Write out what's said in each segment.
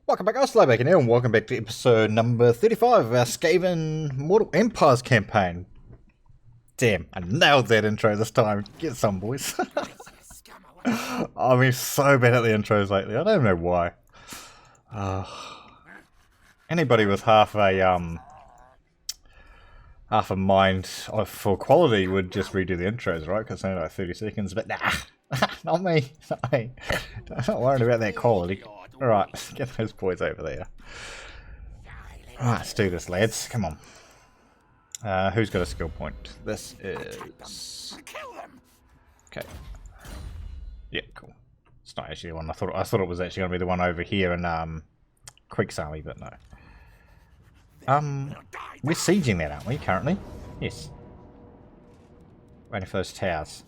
Welcome back, guys. Slowback here, and welcome back to episode number 35 of our Skaven Mortal Empires campaign. Damn, I nailed that intro this time. Get some, boys. I've been so bad at the intros lately. I don't know why. Anybody with half a mind for quality would just redo the intros, right? Because they're like 30 seconds, but nah. Not me. I'm not worried about that quality. Alright, let's get those boys over there. Alright, let's do this, lads. Come on. Who's got a skill point? This is... Okay. Yeah, cool. It's not actually the one I thought it was actually going to be the one over here in Creek's army, but no. We're sieging that, aren't we, currently? Yes. Waiting for those towers.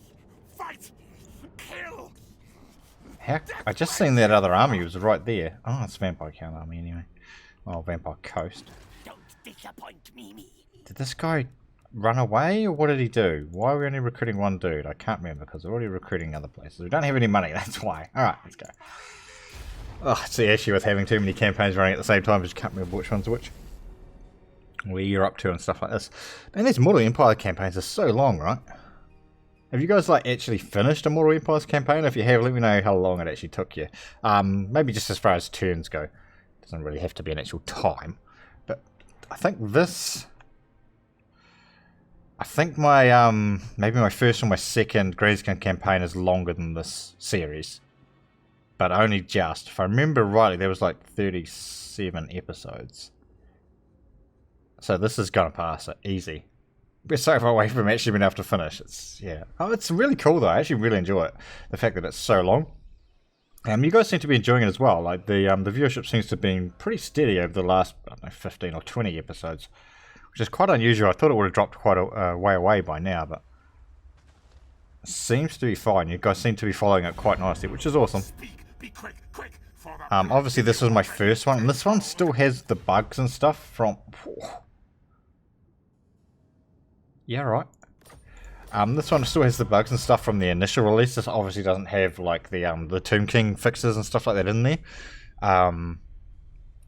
How? I just seen that other army was right there. Oh, it's Vampire Count army anyway. Oh, Vampire Coast. Don't disappoint me. Did this guy run away, or what did he do? Why are we only recruiting one dude? I can't remember, because we're already recruiting other places. We don't have any money, that's why. Alright, let's go. Oh, it's the issue with having too many campaigns running at the same time, because you can't remember which one's which. Where you're up to and stuff like this. And these Mortal Empire campaigns are so long, right? Have you guys like actually finished a Mortal Empires campaign? If you have, let me know how long it actually took you. Maybe just as far as turns go. It doesn't really have to be an actual time. But I think this... I think my, maybe my first or my second Greenskin campaign is longer than this series. But only just. If I remember rightly, there was like 37 episodes. So this is going to pass it. Easy. We're so far away from actually being able to finish. It's, yeah. Oh, it's really cool though. I actually really enjoy it. The fact that it's so long. You guys seem to be enjoying it as well. Like the viewership seems to have been pretty steady over the last, I don't know, 15 or 20 episodes. Which is quite unusual. I thought it would have dropped quite a way away by now, but it seems to be fine. You guys seem to be following it quite nicely, which is awesome. Obviously this was my first one, and this one still has the bugs and stuff from... Yeah, right. This one still has the bugs and stuff from the initial release. This obviously doesn't have like the Tomb King fixes and stuff like that in there.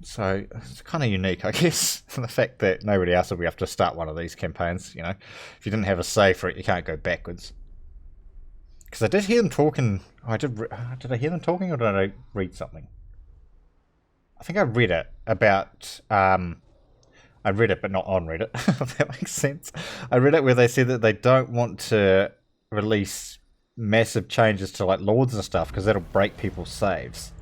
So it's kind of unique, I guess, the fact that nobody else will be able to start one of these campaigns. You know, if you didn't have a save for it, you can't go backwards. Because I did hear them talking. Oh, did I hear them talking, or did I read something? I think I read it about. I read it, but not on Reddit, if that makes sense. I read it where they said that they don't want to release massive changes to like lords and stuff because that'll break people's saves.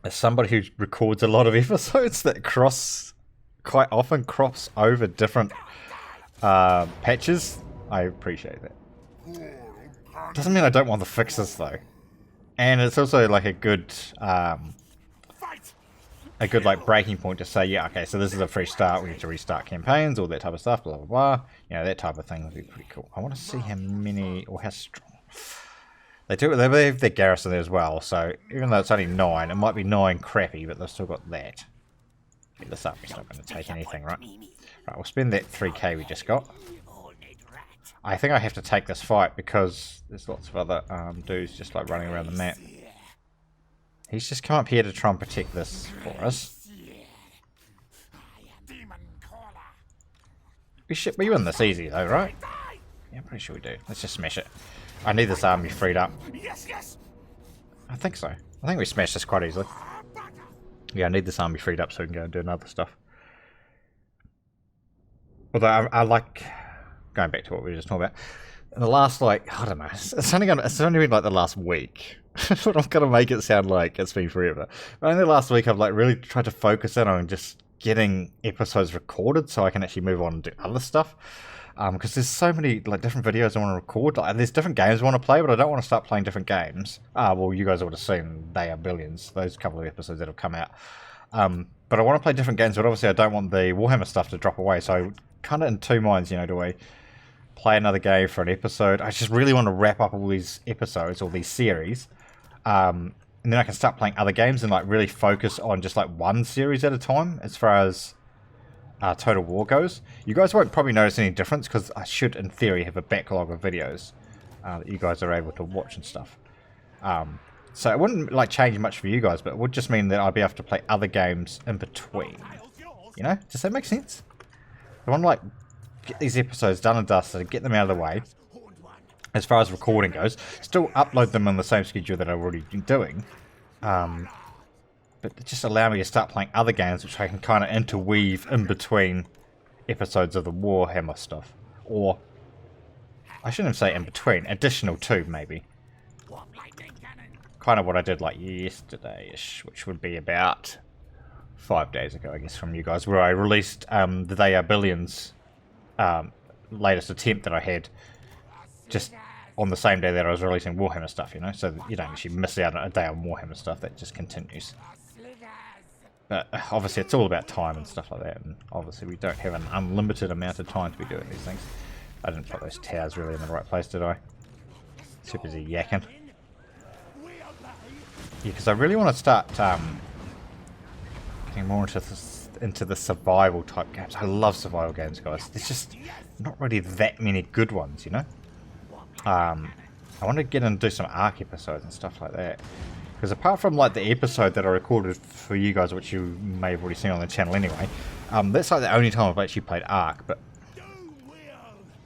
As somebody who records a lot of episodes that quite often cross over different patches, I appreciate that. Doesn't mean I don't want the fixes though. And it's also like a good like breaking point to say, yeah, okay, so this is a fresh start, we need to restart campaigns, all that type of stuff, blah blah blah. You know, that type of thing would be pretty cool. I want to see how many or how strong they have their garrison there as well, so even though it's only 9, it might be 9 crappy, but they've still got that. Get this up, it's not going to take anything, right? Right, we'll spend that 3k we just got. I think I have to take this fight because there's lots of other dudes just like running around the map. He's just come up here to try and protect this for us. We win this easy though, right? Yeah, I'm pretty sure we do. Let's just smash it. I need this army freed up. I think so. I think we smashed this quite easily. Yeah, I need this army freed up so we can go and do another stuff. Although I like going back to what we were just talking about. In the last, like, I don't know, it's only been like the last week. But I'm gonna make it sound like it's been forever. But only last week I've like really tried to focus in on just getting episodes recorded so I can actually move on and do other stuff. Because there's so many like different videos I want to record. Like, there's different games I want to play, but I don't want to start playing different games. Well, you guys would have seen they are billions. Those couple of episodes that have come out. But I want to play different games, but obviously I don't want the Warhammer stuff to drop away. So kind of in two minds, you know, do I play another game for an episode? I just really want to wrap up all these episodes or these series. And then I can start playing other games and like really focus on just like one series at a time as far as Total War goes. You guys won't probably notice any difference because I should in theory have a backlog of videos that you guys are able to watch and stuff. So it wouldn't like change much for you guys, but it would just mean that I'd be able to play other games in between. You know, does that make sense? I want to like get these episodes done and dusted, get them out of the way. As far as recording goes, still upload them on the same schedule that I've already been doing. But just allow me to start playing other games which I can kind of interweave in between episodes of the Warhammer stuff. Or, I shouldn't say in between, additional to maybe. Kind of what I did like yesterday-ish, which would be about 5 days ago, I guess, from you guys, where I released the Diabolians latest attempt that I had just on the same day that I was releasing Warhammer stuff, you know, so that you don't actually miss out on a day on Warhammer stuff, that just continues. But obviously it's all about time and stuff like that, and obviously we don't have an unlimited amount of time to be doing these things. I didn't put those towers really in the right place, did I? Too busy yakking. Yeah, because I really want to start getting more into the survival type games. I love survival games, guys. There's just not really that many good ones, you know? I want to get in and do some Ark episodes and stuff like that. Because apart from like the episode that I recorded for you guys, which you may have already seen on the channel anyway, that's like the only time I've actually played Ark. But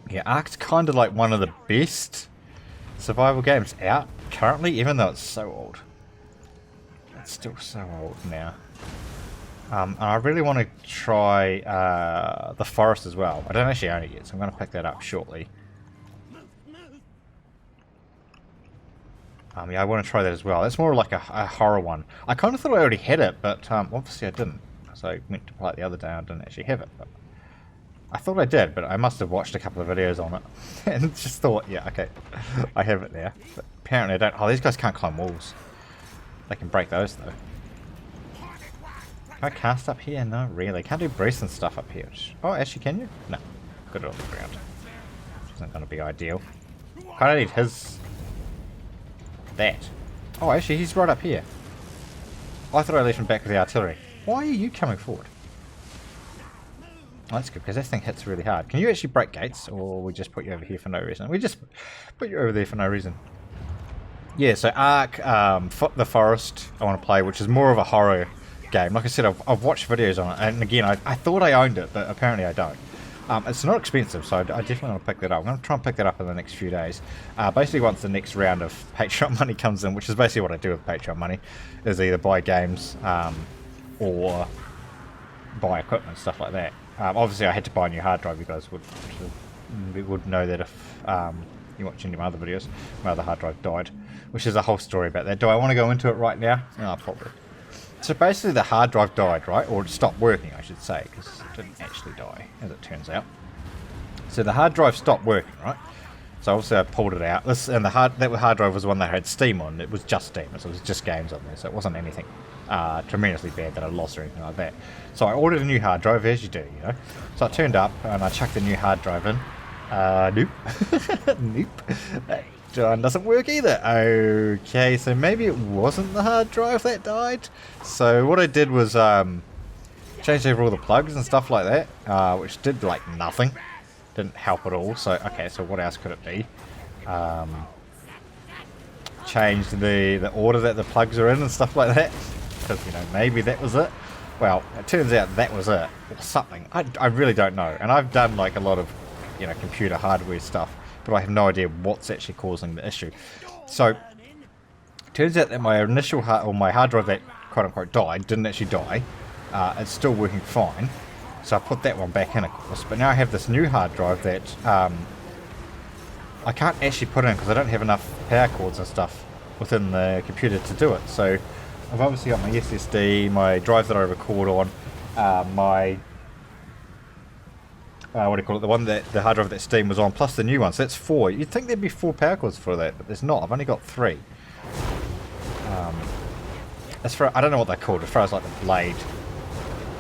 yeah, Ark's kind of like one of the best survival games out currently, even though it's so old. It's still so old now. And I really want to try the Forest as well. I don't actually own it yet, so I'm going to pick that up shortly. Yeah, I want to try that as well. It's more like a horror one. I kind of thought I already had it, but obviously I didn't. So I went to play it the other day and I didn't actually have it. But I thought I did, but I must have watched a couple of videos on it. And just thought, yeah, okay, I have it there. But apparently I don't. Oh, these guys can't climb walls. They can break those, though. Can I cast up here? No, really. Can't do breasts and stuff up here. Oh, actually, can you? No. Got it on the ground. Which isn't going to be ideal. Kind of need his... that. Oh, actually, he's right up here. I thought I left him back with the artillery. Why are you coming forward? Oh, that's good, because this thing hits really hard. Can you actually break gates, or we just put you over here for no reason? We just put you over there for no reason. Yeah, so Ark, the Forest, I want to play, which is more of a horror game. Like I said, I've watched videos on it, and again, I thought I owned it, but apparently I don't. It's not expensive, so I definitely want to pick that up. I'm going to try and pick that up in the next few days. Basically, once the next round of Patreon money comes in, which is basically what I do with Patreon money, is either buy games or buy equipment, stuff like that. Obviously, I had to buy a new hard drive. You guys would know that if you watch any of my other videos. My other hard drive died, which is a whole story about that. Do I want to go into it right now? No, probably. So basically the hard drive died, right? Or it stopped working, I should say, because it didn't actually die, as it turns out. So the hard drive stopped working, right? So obviously I pulled it out. That hard drive was the one that had Steam on. It was just Steam, so it was just games on there. So it wasn't anything tremendously bad that I lost or anything like that. So I ordered a new hard drive, as you do, you know. So I turned up and I chucked the new hard drive in. Nope. Nope. That one doesn't work either. Okay, so maybe it wasn't the hard drive that died. So what I did was changed over all the plugs and stuff like that, which did like nothing. Didn't help at all. So okay, so what else could it be? Changed the order that the plugs are in and stuff like that, because you know maybe that was it. Well, it turns out that was it, or something. I really don't know. And I've done like a lot of computer hardware stuff, but I have no idea what's actually causing the issue. So turns out that my initial my hard drive that quote unquote died didn't actually die. It's still working fine. So I put that one back in, of course. But now I have this new hard drive that I can't actually put in because I don't have enough power cords and stuff within the computer to do it. So I've obviously got my SSD, my drive that I record on, my what do you call it? The hard drive that Steam was on, plus the new one. So that's 4. You'd think there'd be 4 power cords for that, but there's not. I've only got 3. As far I don't know what they're called. As far as like the blade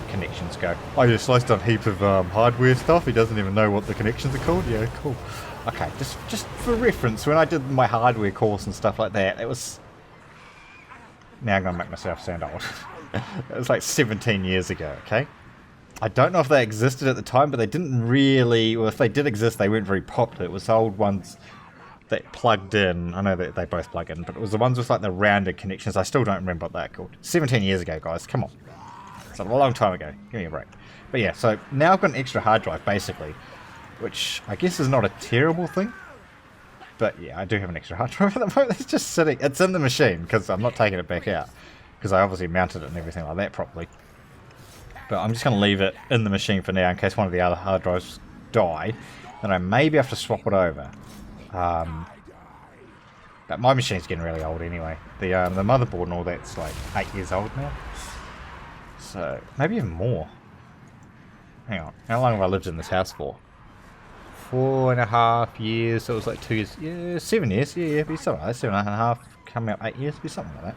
connections go. I just sliced on a heap of hardware stuff. He doesn't even know what the connections are called. Yeah, cool. Okay, just for reference, when I did my hardware course and stuff like that, it was. Now I'm gonna make myself sound old. It was like 17 years ago. Okay. I don't know if they existed at the time, but they didn't really. Well, if they did exist, they weren't very popular. It was old ones that plugged in. I know that they both plug in, but it was the ones with like the rounded connections. I still don't remember what they're called. 17 years ago, guys. Come on. It's a long time ago. Give me a break. But yeah, so now I've got an extra hard drive, basically, which I guess is not a terrible thing. But yeah, I do have an extra hard drive at the moment. It's just sitting. It's in the machine because I'm not taking it back out because I obviously mounted it and everything like that properly. But I'm just going to leave it in the machine for now in case one of the other hard drives die. Then I maybe have to swap it over. But my machine's getting really old anyway. The motherboard and all that's like 8 years old now. So maybe even more. Hang on. How long have I lived in this house for? 4.5 years. So it was like 2 years. Yeah, 7 years. Yeah, be something like that. 7.5. Coming up 8 years. Be something like that.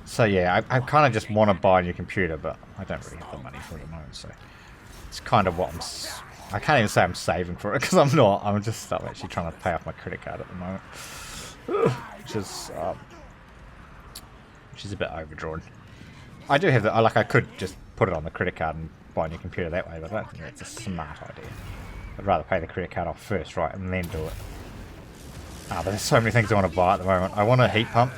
So yeah, I kind of just want to buy a new computer, but I don't really have the money for it at the moment. So it's kind of what I can't even say I'm saving for it because I'm not. I'm actually trying to pay off my credit card at the moment, which is a bit overdrawn. I do have I could just put it on the credit card and buy a new computer that way, but I don't think that's a smart idea. I'd rather pay the credit card off first, right, and then do it. But there's so many things I want to buy at the moment. I want a heat pump.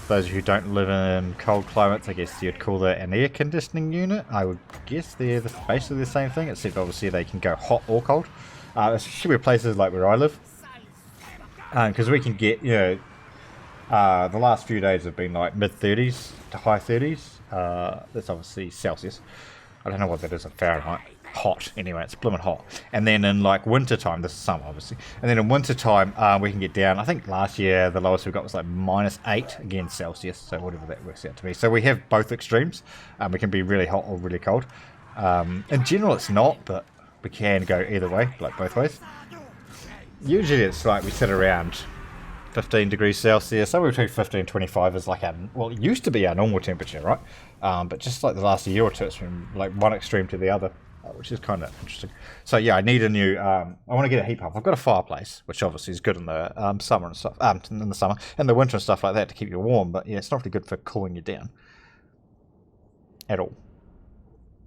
Those who don't live in cold climates, I guess you'd call that an air conditioning unit. I would guess they're basically the same thing, except obviously they can go hot or cold. Especially with places like where I live. Because we can get, the last few days have been like mid-30s to high 30s. That's obviously Celsius. I don't know what that is in Fahrenheit. Hot, anyway, it's blooming hot. And then in like winter time, this is summer obviously, and then in winter time we can get down, I think last year the lowest we got was like -8, again Celsius, so whatever that works out to be. So we have both extremes. We can be really hot or really cold. In general it's not, but we can go either way, like both ways. Usually it's like we sit around 15 degrees Celsius, somewhere between 15 and 25 is like well, it used to be our normal temperature, right? But just like the last year or two, it's from like one extreme to the other. Which is kind of interesting. So yeah, I need a new. I want to get a heat pump. I've got a fireplace, which obviously is good in the summer and stuff. In the summer and the winter and stuff like that to keep you warm. But yeah, it's not really good for cooling you down at all.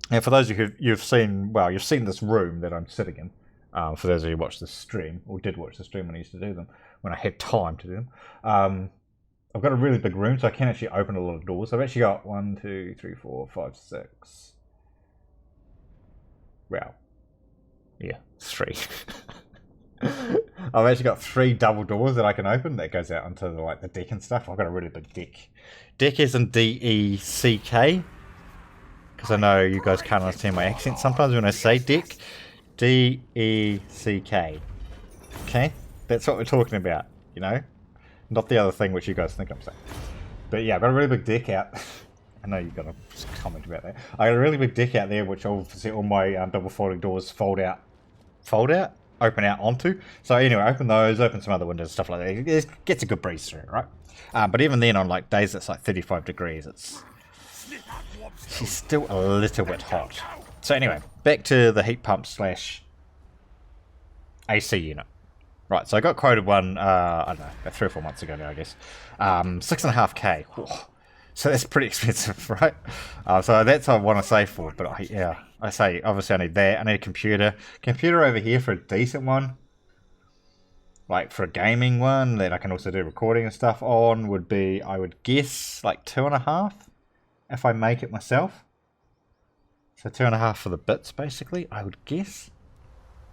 And for those of you you've seen this room that I'm sitting in. For those of you who watched the stream or did watch the stream when I used to do them, when I had time to do them. I've got a really big room, so I can actually open a lot of doors. I've actually got 1, 2, 3, 4, 5, 6. Well, yeah, 3. I've actually got 3 double doors that I can open that goes out onto the deck and stuff. I've got a really big deck. Deck is in D-E-C-K, because I know you guys can't understand my accent sometimes when I say deck. D-E-C-K. Okay, that's what we're talking about, not the other thing which you guys think I'm saying. But yeah, I've got a really big deck out. I know you've got a comment about that. I got a really big deck out there, which obviously all my double folding doors open out onto. So anyway, open those, open some other windows, stuff like that. It gets a good breeze through, right? But even then, on like days that's like 35 degrees, it's still a little bit hot. So anyway, back to the heat pump / AC unit. Right, so I got quoted one, I don't know, about 3 or 4 months ago now, I guess. 6.5K. Whoa. So that's pretty expensive, right? So that's what I want to save for. But I say obviously I need that. I need a computer. Computer over here for a decent one, like for a gaming one that I can also do recording and stuff on, would be, I would guess, like 2.5 if I make it myself. So 2.5 for the bits, basically. I would guess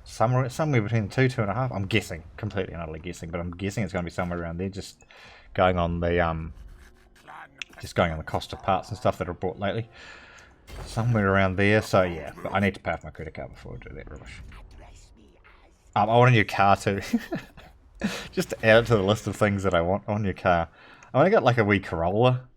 somewhere between 2.5. I'm guessing, completely and utterly guessing, but I'm guessing it's going to be somewhere around there. Just going on the cost of parts and stuff that are bought lately. Somewhere around there, so yeah. But I need to pay off my credit card before I do that rubbish. I want a new car too. Just to add it to the list of things that I want on your car. I want to get like a wee Corolla.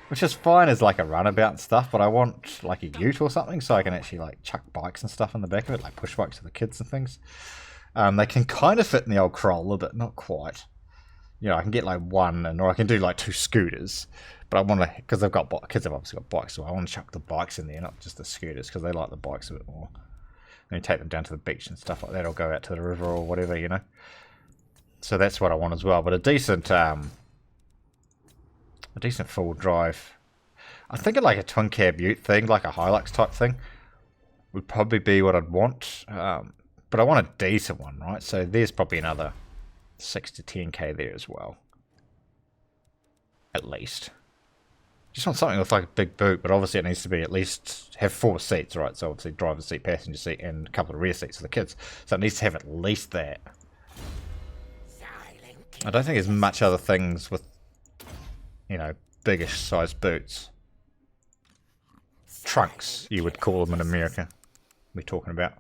Which is fine as like a runabout and stuff, but I want like a ute or something so I can actually like chuck bikes and stuff in the back of it, like push bikes for the kids and things. They can kind of fit in the old Corolla, but not quite. I can get like one, or I can do like 2 scooters. But I want to, because kids have obviously got bikes, so I want to chuck the bikes in there, not just the scooters, because they like the bikes a bit more. And take them down to the beach and stuff like that, or go out to the river or whatever, So that's what I want as well. But a decent full drive. I'm thinking like a twin cab ute thing, like a Hilux type thing, would probably be what I'd want. But But I want a decent one, right? So there's probably another 6 to 10k there as well. At least. Just want something with like a big boot, but obviously it needs to be at least have 4 seats, right? So obviously driver's seat, passenger seat, and a couple of rear seats for the kids. So it needs to have at least that. I don't think there's much other things with, you know, biggish sized boots. Trunks, you would call them in America. We're talking about.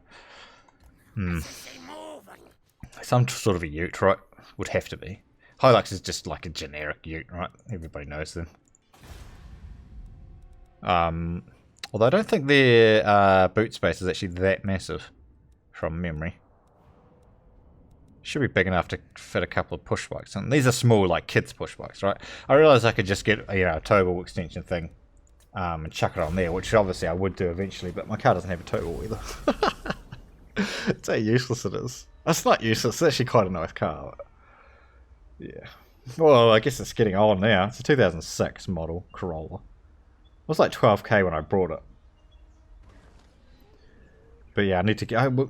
Some sort of a ute, right? Would have to be. Hilux is just like a generic ute, right? Everybody knows them. Although I don't think their boot space is actually that massive from memory. Should be big enough to fit a couple of push bikes. And these are small, like kids push bikes, right? I realised I could just get, you know, a towable extension thing and chuck it on there, which obviously I would do eventually, but my car doesn't have a towable either. It's how useless it is. It's not useless, it's actually quite a nice car. But yeah. Well, I guess it's getting old now. It's a 2006 model Corolla. It was like 12k when I brought it. But yeah, I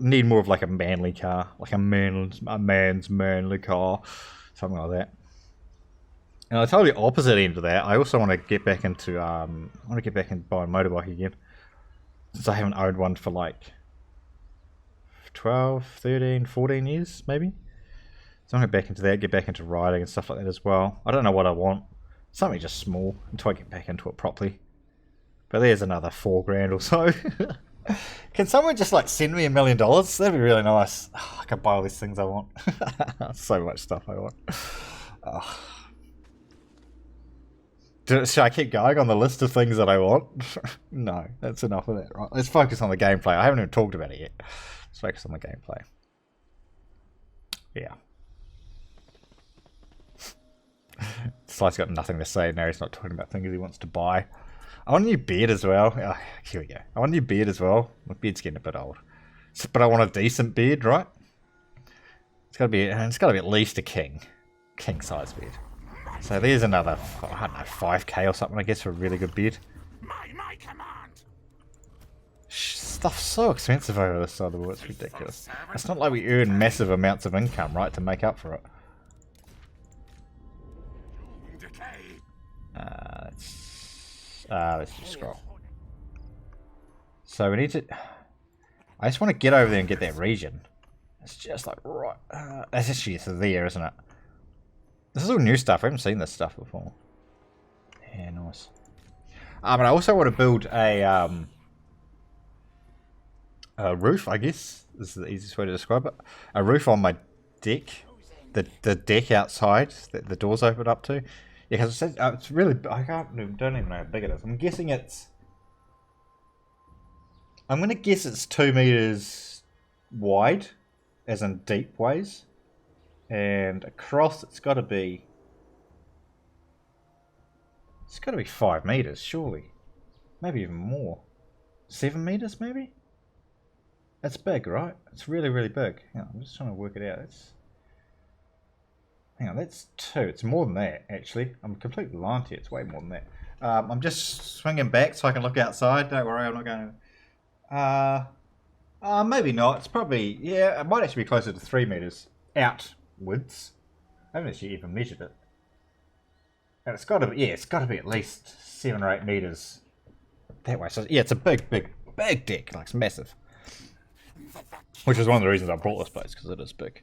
need more of like a manly car, like a man's manly car, something like that. And I totally opposite end of that. I also want to get back into buying a motorbike again, since I haven't owned one for like 12, 13, 14 years maybe. So I'm going to get back into that, get back into riding and stuff like that as well. I don't know what I want. Something just small until I get back into it properly. But there's another $4,000 or so. Can someone just like send me $1 million? That'd be really nice. Oh, I can buy all these things I want. So much stuff I want. Should I keep going on the list of things that I want? No, that's enough of that. Right, let's focus on the gameplay. I haven't even talked about it yet. Let's focus on the gameplay. Yeah. Sly's got nothing to say now. He's not talking about things he wants to buy. I want a new beard as well. Oh, here we go. I want a new beard as well. My beard's getting a bit old. But I want a decent beard, right? It's got to be at least a king size beard. So there's another, I don't know, 5k or something, I guess, for a really good beard. My command. Stuff's so expensive over this side of the world. It's ridiculous. It's not like we earn massive amounts of income, right, to make up for it. Decay. Let's just scroll. So we need to... I just want to get over there and get that region. It's just like, right... that's actually there, isn't it? This is all new stuff. I haven't seen this stuff before. Yeah, nice. But I also want to build a roof, I guess. This is the easiest way to describe it. A roof on my deck. The deck outside that the doors open up to. Yeah, because it's really... I don't even know how big it is. I'm guessing it's... I'm going to guess it's 2 meters wide, as in deep ways. And across it's got to be... It's got to be 5 meters, surely. Maybe even more. 7 meters, maybe? That's big, right? It's really, really big. Hang on, I'm just trying to work it out. Hang on, that's 2. It's more than that, actually. I'm completely lying to you. It's way more than that. I'm just swinging back so I can look outside. Don't worry, I'm not going to... maybe not. It's probably... Yeah, it might actually be closer to 3 meters outwards. I haven't actually even measured it. And it's got to be... Yeah, it's got to be at least 7 or 8 meters that way. So, yeah, it's a big deck. Like, it's massive. Which is one of the reasons I brought this place, because it is big.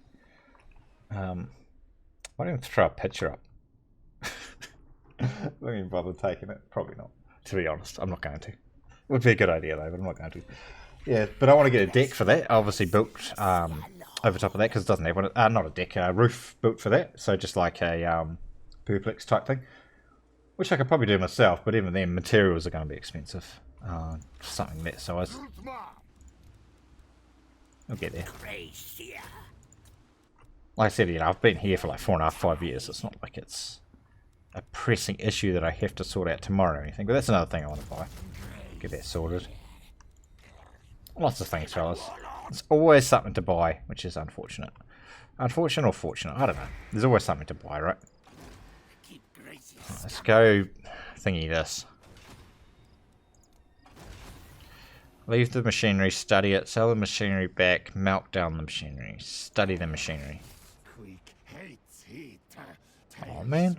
Why don't you throw a picture up? Don't even bother taking it. Probably not. To be honest, I'm not going to. It would be a good idea though, but I'm not going to. Yeah, but I want to get a deck for that. I obviously built over top of that because it doesn't have one. Not a deck, a roof built for that. So just like a duplex type thing, which I could probably do myself. But even then, materials are going to be expensive. Something that size. I'll get there. Like I said, you know, I've been here for like 4.5, 5 years. It's not like it's a pressing issue that I have to sort out tomorrow or anything. But that's another thing I want to buy. Get that sorted. Lots of things, fellas. There's always something to buy, which is unfortunate. Unfortunate or fortunate, I don't know. There's always something to buy, right? Let's go thingy this. Leave the machinery, study it, sell the machinery back, melt down the machinery, study the machinery. Oh man.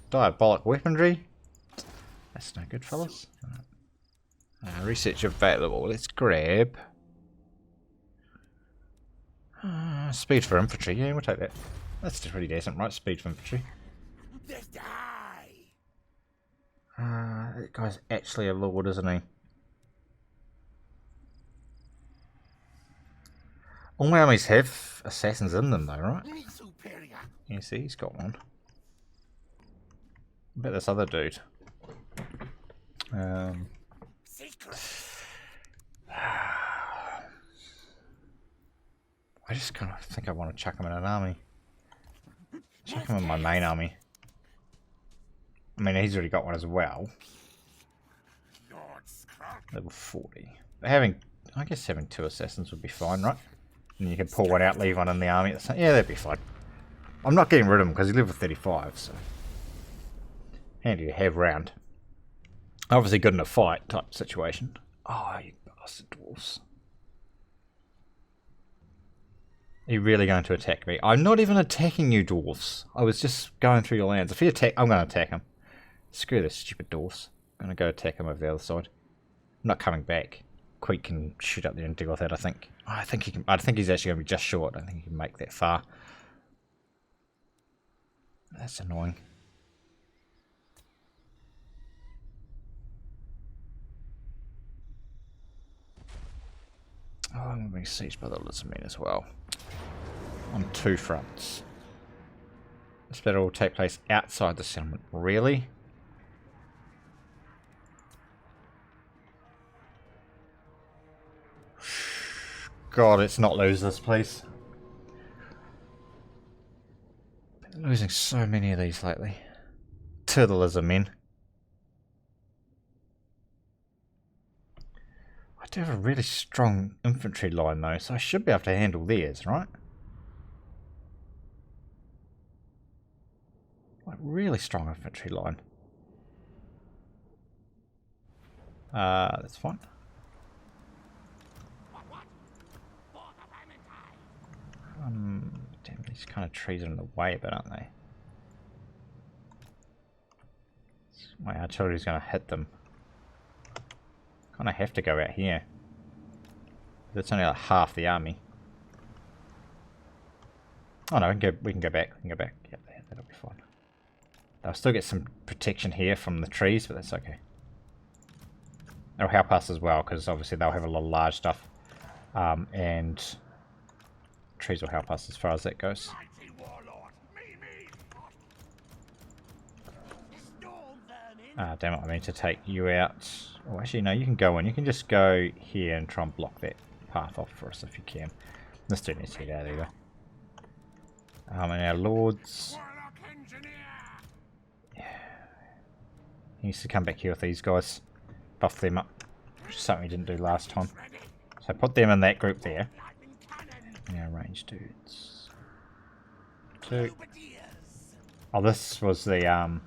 Diabolical weaponry. That's no good, fellas. Research available. Let's grab. Speed for infantry. Yeah, we'll take that. That's pretty decent, right? Speed for infantry. That guy's actually a lord, isn't he? All my armies have assassins in them, though, right? You see, he's got one. I bet this other dude. I just kind of think I want to chuck him in an army. Chuck him in my main army. I mean, he's already got one as well. Lord Skrolk. Level 40. But having, I guess having 2 assassins would be fine, right? And you can pull one out, leave one in the army. Yeah, that'd be fine. I'm not getting rid of him because he's level 35, so handy to have round. Obviously good in a fight type situation. Oh, you bastard dwarves. Are you really going to attack me? I'm not even attacking you, dwarves. I was just going through your lands. If he attack, I'm going to attack him. Screw this stupid dwarves. I'm going to go attack him over the other side. I'm not coming back. Queek can shoot up there and deal with that, I think. Oh, I think he can. I think he's actually going to be just short. I don't think he can make that far. That's annoying. Oh, I'm going to be sieged by the Lizardmen as well. On 2 fronts. This battle will take place outside the settlement. Really? God, let's not lose this, please. Been losing so many of these lately. To the Lizardmen. I do have a really strong infantry line though, so I should be able to handle theirs, right? Like, really strong infantry line. That's fine. Damn, these kind of trees are in the way, but aren't they? My artillery's going to hit them. Kind of have to go out here. That's only like half the army. Oh no, we can go back. We can go back. Yeah, that'll be fine. They'll still get some protection here from the trees, but that's okay. That'll help us as well, because obviously they'll have a lot of large stuff. And trees will help us as far as that goes. Damn it, I mean to take you out. Oh, actually, no, you can go in. You can just go here and try and block that path off for us if you can. This dude needs to get out of there. And our lords. Yeah. He needs to come back here with these guys. Buff them up. Which is something we didn't do last time. So put them in that group there. And our ranged dudes. 2. Oh, this was the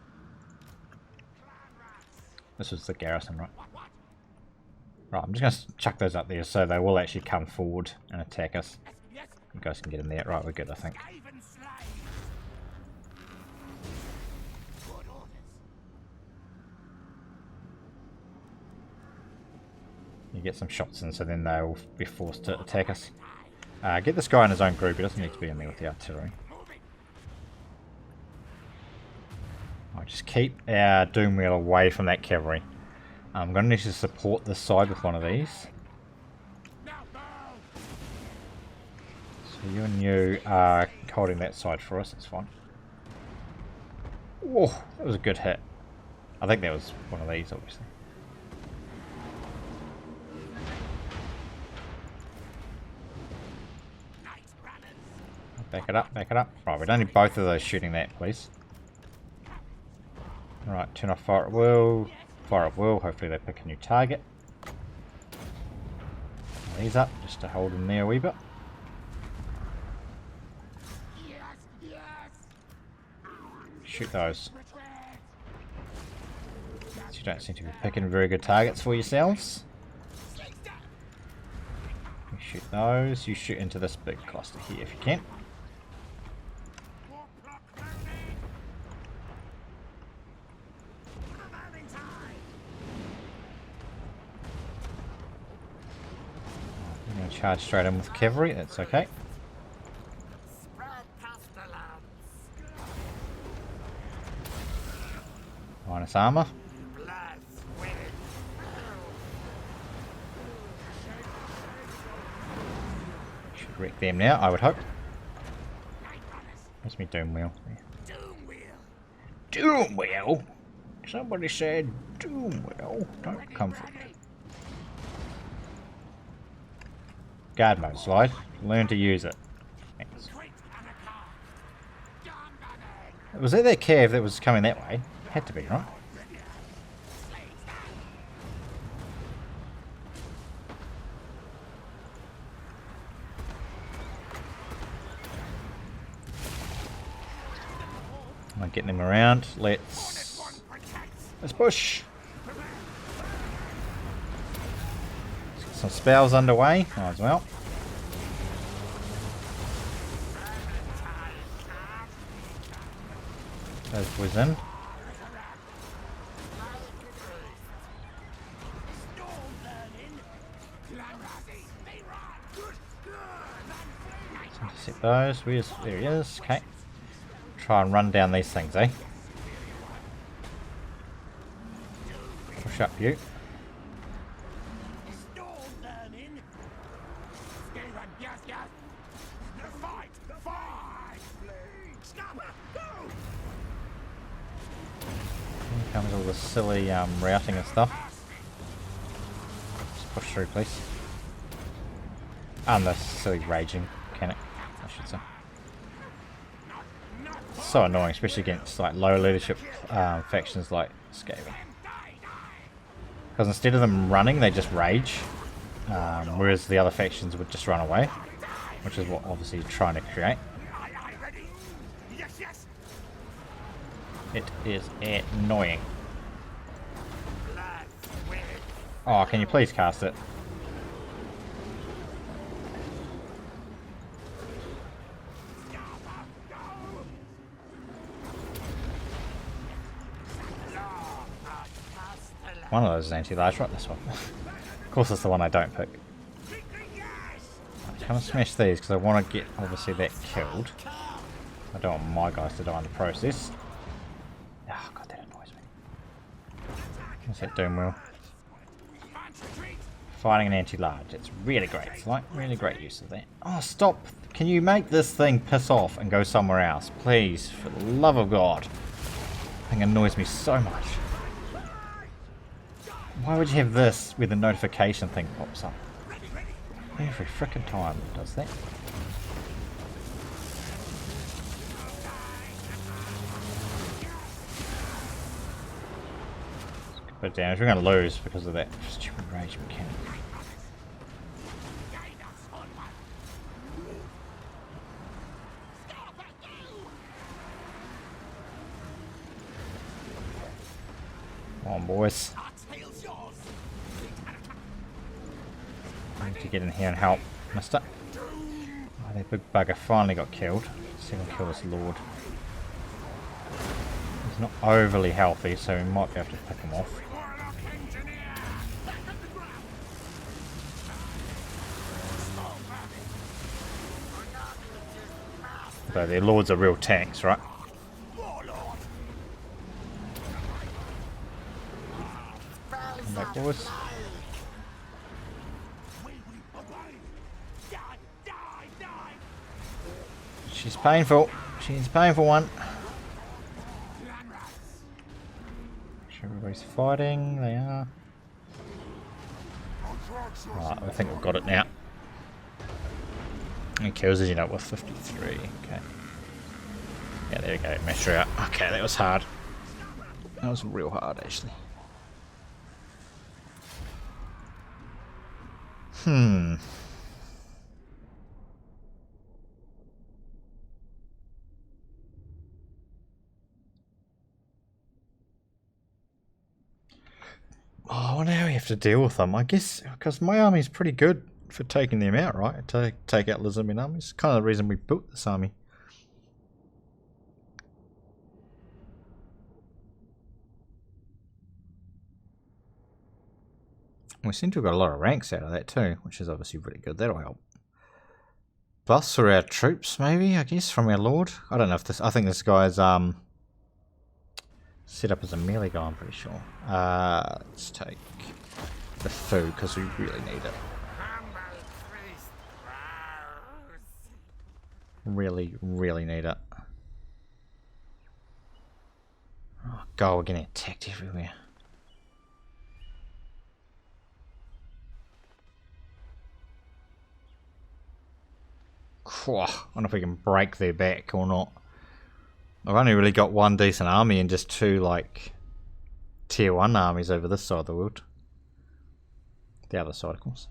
this was the garrison, right? Right, I'm just going to chuck those up there so they will actually come forward and attack us. You guys can get in there. Right, we're good, I think. You get some shots in, so then they'll be forced to attack us. Get this guy in his own group. He doesn't need to be in there with the artillery. I'll just keep our doom wheel away from that cavalry. I'm going to need to support this side with one of these. So you and you are holding that side for us. That's fine. Whoa, that was a good hit. I think that was one of these, obviously. Back it up, back it up. Right, we don't need both of those shooting that, please. Alright, turn off fire at will. Fire at will, hopefully they pick a new target. These up, just to hold them there a wee bit. Shoot those. So you don't seem to be picking very good targets for yourselves. Shoot those. You shoot into this big cluster here if you can. I'm going to charge straight in with cavalry. That's okay. Minus armor. Should wreck them now, I would hope. Where's me doom wheel? Doom wheel? Somebody said doom wheel. Don't come for it. Guard mode slide. Learn to use it. Thanks. Was it that cave that was coming that way? Had to be, right? I'm getting him around. Let's push. Let's get some spells underway. Might as well. Those boys in. Intercept those. There he is. Okay. Try and run down these things, eh? Push up, you. Here comes all the silly routing and stuff. Just push through, please. And the silly raging mechanic, I should say. So annoying, especially against like low leadership factions like Skaven. Because instead of them running, they just rage, whereas the other factions would just run away, which is what obviously you're trying to create. It is annoying. Oh, can you please cast it? One of those is anti-large, right? This one. Of course, it's the one I don't pick. I'm going to smash these because I want to get, obviously, that killed. I don't want my guys to die in the process. Oh, God, that annoys me. What's that doom wheel? Fighting an anti-large. It's really great. It's like really great use of that. Oh, stop. Can you make this thing piss off and go somewhere else? Please, for the love of God. That thing annoys me so much. Why would you have this where the notification thing pops up? Every frickin' time it does that. Let's put it down. We're going to lose because of that stupid rage mechanic. Come on, boys. I need to get in here and help, mister. Oh, that big bugger finally got killed. Let's see if we can kill this lord. He's not overly healthy, so we might be able to pick him off. Although their lords are real tanks, right? Come back, boys. She's painful. She's a painful one. Sure, everybody's fighting. They are. Right, I think we've got it now. And kills, as you know, with 53. Okay. Yeah, there we go. Mashed her out. Okay, that was hard. That was real hard, actually. Oh, I wonder how we have to deal with them. I guess because my army's pretty good for taking them out, right? To take out Lizardmen armies. Kind of the reason we built this army. We seem to have got a lot of ranks out of that too, which is obviously really good. That'll help. Plus for our troops, maybe, I guess, from our lord. I don't know if this... I think this guy's set up as a melee guy, I'm pretty sure. Let's take the food, because we really need it. Really, really need it. Oh god, we're getting attacked everywhere. I wonder if we can break their back or not. I've only really got one decent army and just two, like, tier 1 armies over this side of the world. The other side, of course.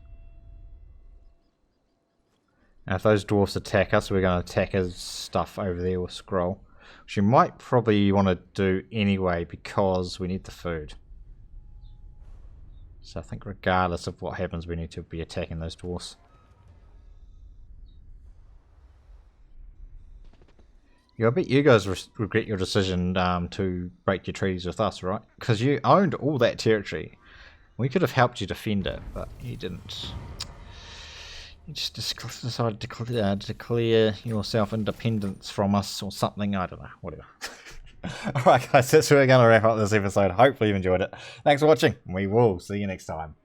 And if those dwarfs attack us, we're going to attack his stuff over there with Skrolk. Which you might probably want to do anyway because we need the food. So I think regardless of what happens, we need to be attacking those dwarfs. Yeah, I bet you guys regret your decision to break your treaties with us, right? Because you owned all that territory. We could have helped you defend it, but you didn't. You just decided to declare yourself independence from us or something. I don't know. Whatever. Alright guys, that's where we're going to wrap up this episode. Hopefully you enjoyed it. Thanks for watching. We will see you next time.